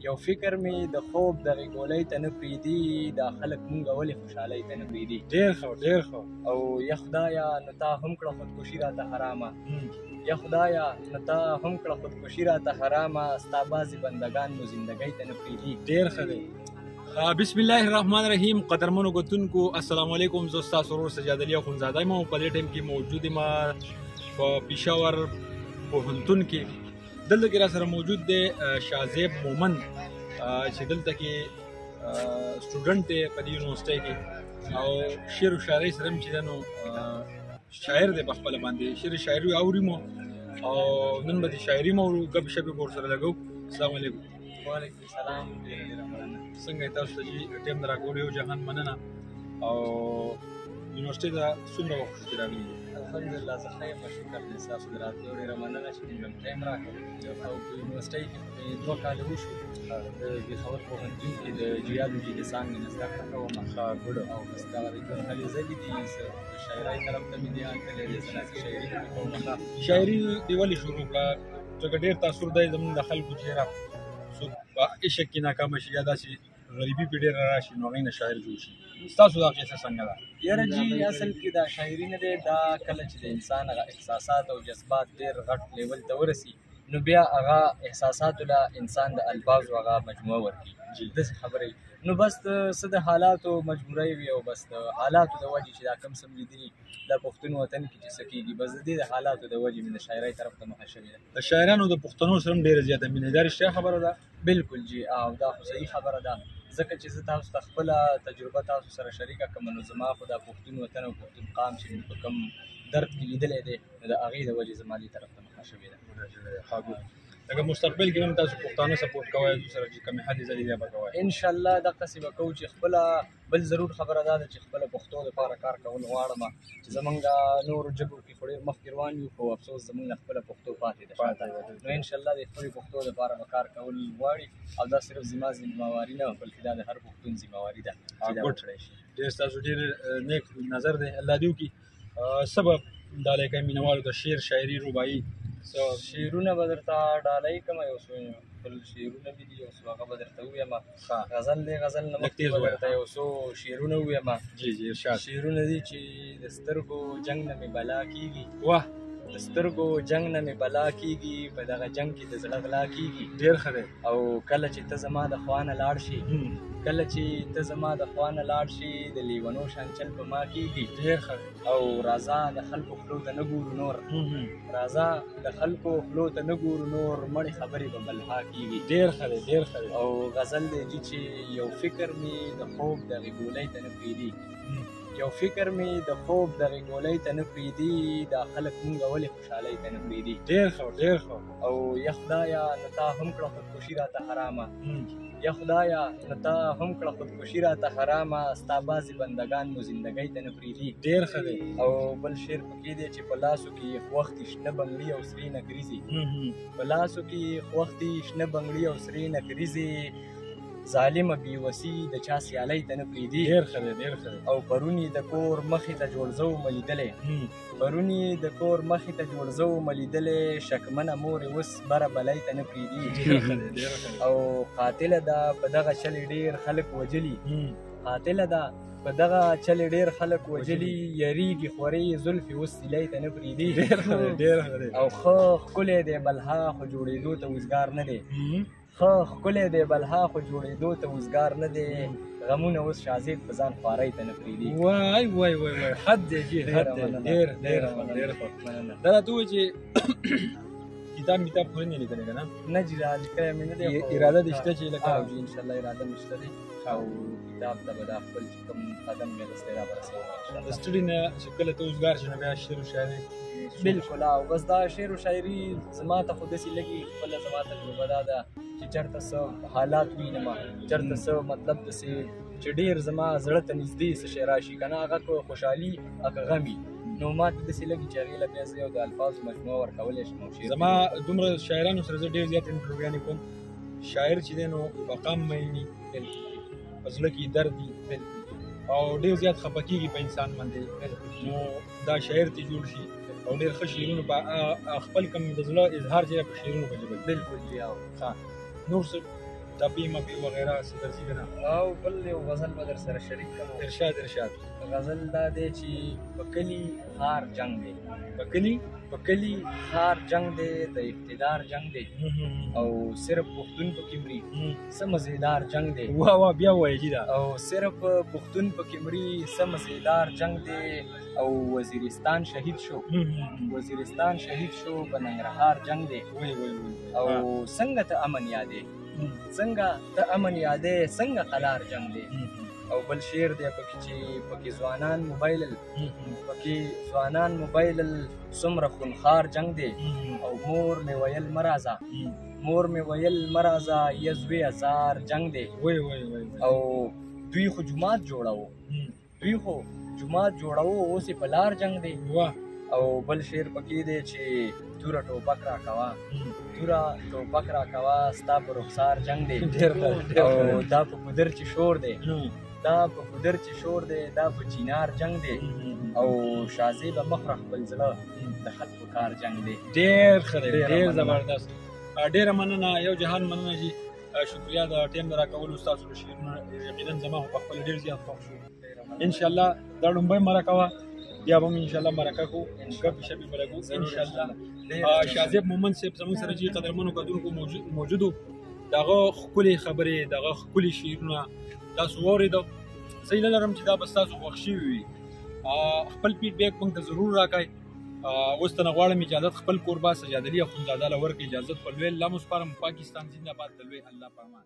یو فکر مې د خوب دغې ګولۍ ته نه پرېږدي، دا خلک مونږ ولې خوشحالۍ ته نه پرېږدي. ډېر ښه ډېر ښه. او یا خدایه نو تا هم کړه خودکشي راته حرامه، یا خدایه نو تا هم کړه خودکشي راته حرامه، ستا بعضې بندګان مو زندګۍ ته نه پرېږدي. ډېر ښه دی. بسم الله الرحمن الرحیم. قدرمنو کتونکو السلام علیکم. زه ستاسو ورور سجاد علي اخندزاده یم او په دې ټایم کې موجود یم په پېښور پوهنتون کې. دلته کې را سره موجود دی شاهزیب مومند چې دلته کې سټوډنټ دی په دې یونیورسټۍ کې او شعر و شاعرۍ سره هم چې دی نو شاعر دی په خپله باندې شعر شاعري اوري مو او نن به د شاعري مو اورو ګپ شپې به ورسره لګو. السلام علیکم. وعلیکم السلام. ډېره ډېره مننه. څنګه تاسو ته چې ټایم راکولو یو جهان مننه او یونیورسټۍ ته څومره وخت وروسته راغلي؟ الحمدلله زه ښه یم، شکر دی ستاسو د راتلو ډېره مننه چې موږ ته ټایم راکړ. او په یونیورسټۍ کې مې 2 کاله وشو د پېښور پوهنتون کې د جیالوجي د څانګې نه زده کړه کوم او بس دغه د ژوند هلې ځلې دي. شاعرۍ طرف ته مې دھیان تللی دی، زه داسې شاعري پکې کوم. شاعري دې ولې شروع کړه؟ ځکه ډېر تاثر دی زموږ د خلکو چې څوک په عشق کې ناکامه شي یا داسې غریبي پې ډېره راشي نو هغوی نه شاعر جوړ شي. ستاسو دا کیسه څنګه ده؟ یاره جي اصل کې دا شاعري نه دی، دا کله چې د انسان هغه احساسات او جذبات ډېر غټ لیول ته ورسي نو بیا هغه احساساتو له انسان د الفاظو هغه مجموعه ورکړي. داسې خبرې نو بس څه د حالاتو مجبورۍ وي او بس د حالاتو د وجې چې دا کم څه مې لیدلي دا پښتون وطن کې چې څه کېږي، بس د دې د حالاتو د وجې مې د شاعرۍ طرف ته مخه شوې ده. د شاعرانو د پښتنو سره هم ډېره زیاته مینه دا رښتیا خبره ده؟ بالکل جي او دا خو صحیح خبره ده، ځکه چې زه تاسو ته خپله تجربه تاسو سره شریکه کړم نو زما خو دا پښتون وطن او پښتون قام چې مې په کوم درد کې لیدلی دی نو د هغې د وجې زما دې طرف ته مخه شوې ده. لکه مستقبل کې هم تاسو پښتانه سپورټ کوئ سره چې کومې هلې ځلې بیا به کوئ؟ انشاءالله دقسې به کوو چې خپله بل ضرور خبره دا ده چې خپله پښتو دپاره کار کول غواړم چې زمونږ نورو ژبو کې خو ډېر مخکې روان یو خو افسوس زمونږ نه خپله پښتو پاتې ده شاته. نو انشاءالله د خپلې پښتو دپاره به کار کول غواړي او دا صرف زما ذمهواري نه بلکې دا د هر پښتون ذمهواري ده چې دا وکړی شي. ډېر ستاسو ډېر نیک نظر دی، الله دې وکړي. سبب دا لکه مینهوالو ته شعر شاعري رباعي شعرونه به درته ډالۍ کړم، یو څو خپل شعرونه مې دي یو څو هغه به درته ووایم. غزل دی، غزل نه مخکې به درته یو څو شعرونه ووایم. جی جی ارشاد. شعرونه دي چې د سترګو جنګ نه مې بلا کېږي، واه د سترګو جنګ نه مې بلا کېږي، په دغه جنګ کې د زړه غلا کېږي. ډېر ښه دی. او کله چې ته زما د خوا نه لاړ شي، کله چې ته زما د خوا نه لاړ شي د لیونو شان چل په ما کېږي. ډېر ښه دی. او راځه د خلکو خولو ته نه ګورو نور، راځه د خلکو خولو ته نه ګورو نور، مړې خبرې به بلها کېږي. ډېر ښه دی ډېر ښه دی. او غزل دی جي چې یو فکر مې د خوب دغې ګولۍ ته نه پرېږدي، یو فکر مې د خوب دغې ګولۍ ته نه پرېږدي، دا خلک مونږ ولې خوشحالۍ ته نه پرېږدي. ډېر ښه ډېر ښه. او یا خدایه نو تا هم کړه خودکشي راته حرامه، یا خدایه نو تا هم کړه خودکشي راته حرامه، ستا بعضې بندګان مو زندګۍ ته نه پرېږدي. ډېر ښه دی. او بل شعر پکې دی چې په لاسو کې یې خوښ دي شنه بنګړي او سرې نکریزې، په لاسو کې یې خوښ دي شنه بنګړي او سرې نکریزې، ظالمه بېوسي د چا سیالۍ ته نه پرېږدي. ډېر ښه دی ډېر ښه دی. او پرون یې د کور مخې ته جوړزه ومه لیدلی، پرون یې د کور مخې ته جوړزه ومه لیدلی، شکمنه مور یې اوس بره بلۍ ته نه پرېږدي. او قاتله ده په دغه چلې ډېر خلک وجلي، قاتله ده په دغه چلې ډېر خلک وجلي، یریږي خورې زلفې اوس سیلۍ ته نه پرېږدي. ډېر ښه دی ډېر ښه دی. او ښه ښکلی دی بلها خو جوړېدو ته وزګار نه دی، ښه ښکلی دی بلها خو جوړېدو ته وزګار نه دی، غمونه اوس شازیب په ځان خوارۍ ته نه پرېږدي. وای وای وای وای حد دی جي حد دی. ډېر ډېر ډېر ښه. دا راته ووایه چې کتاب میتاب خو نه لیکلی که نه؟ نه جي را لیکلی مې نه دی. اراده دې شته چې لکه؟ او جي انشاءالله اراده مې شته دی او کتاب ته به دا خپل چې کوم قدم مې رستی را به رسوم انشاءالله. د سټډي نه چې کله ته اوزګار شې نو بیا شعر و شاعري؟ بالکل او بس دا شعر و شاعري زما ته خو داسې لګي خپله زما تجربه دا ده چې چېرته څه حالات وینم، چېرته څه مطلب داسې چې ډېر زما زړه ته نږدې څه شی راشي که نه، هغه که خوشحالي هغه غم وي نو ما ته داسې لګي چې هغې له بیا زه یو د الفاظو مجموعه ورکولی شم. زما دومره شاعرانو سره زه ډېر زیات انټرویوګانې کوم، شاعر چې دی نو په غم مین وي، په زړه کې درد وي او ډېر زیات خفه کېږي په انسان باندې، نو دا شاعر ته جوړ شي او ډېر ښه شعرونه په خپل کوم د زړه اظهار چې په شعرونو په ژبه. بالکل جي. او نور څه ټپي مپي وغیره څه درځي که نه؟ او بل یو غزل به در سره شریک کړم. ارشاد. غزل دا دی چې په کلي ښار جنګ دی، په کلي ښار جنګ دی، د اقتدار جنګ دی او صرف پښتون پکې مري. څه مزیدار جنګ دی. واه بیا ووایه جي دا. او صرف پښتون پکې مري، څه مزیدار جنګ دی. او وزیرستان شهید شو په ننګرهار جنګ دی. او څنګه ته امن یادې، څنګه قلار جنګ دی. او بل شعر دی پکې چې پکې ځوانان موبایل څومره خونخوار جنګ دی. او مور مې ویل مرازه یزوی هزار جنګ دی. او دوی خو جماعت جوړاو اوس یې په لار جنګ دی. او بل شعر پکې دی چې توره ټوپک راکوه ستا په رخسار جنګ دی. او دا په ګودر چې شور دی، دا په چینار جنګ دی. او شازی به مخ را خپل زړه د خط په کار جنګ دی. ډېر ښه دی، ډېر زبردست. ډېره مننه، یو جهان مننه جي. شکریه د ټیم د راکولو ستاسو د شعرونه یقینا زما خو پخپله ډېر زیات خوښ شو. انشاءالله دا لومبۍ مرکه وه، بیا به هم انشاءالله مرکه کوو، ګپې شپې به لګو انشاءالله. شازیب مومند صاحب زموږ سره چې قدرمنو کتونکو موجود و، د هغه ښکلې خبرې، د هغه ښکلي شعرونه تاسو واورېده. زه هیله لرم چې دا به ستاسو خوښ شوي وي. خپل فیډبیک موږ ته ضرور راکړئ. اوس ته نه غواړم اجازت خپل کوربه سجاد علي اخندزاده له ورکړي. اجازت په لوی الله مو سپارم. پاکستان زنده باد. د لوی الله په امان.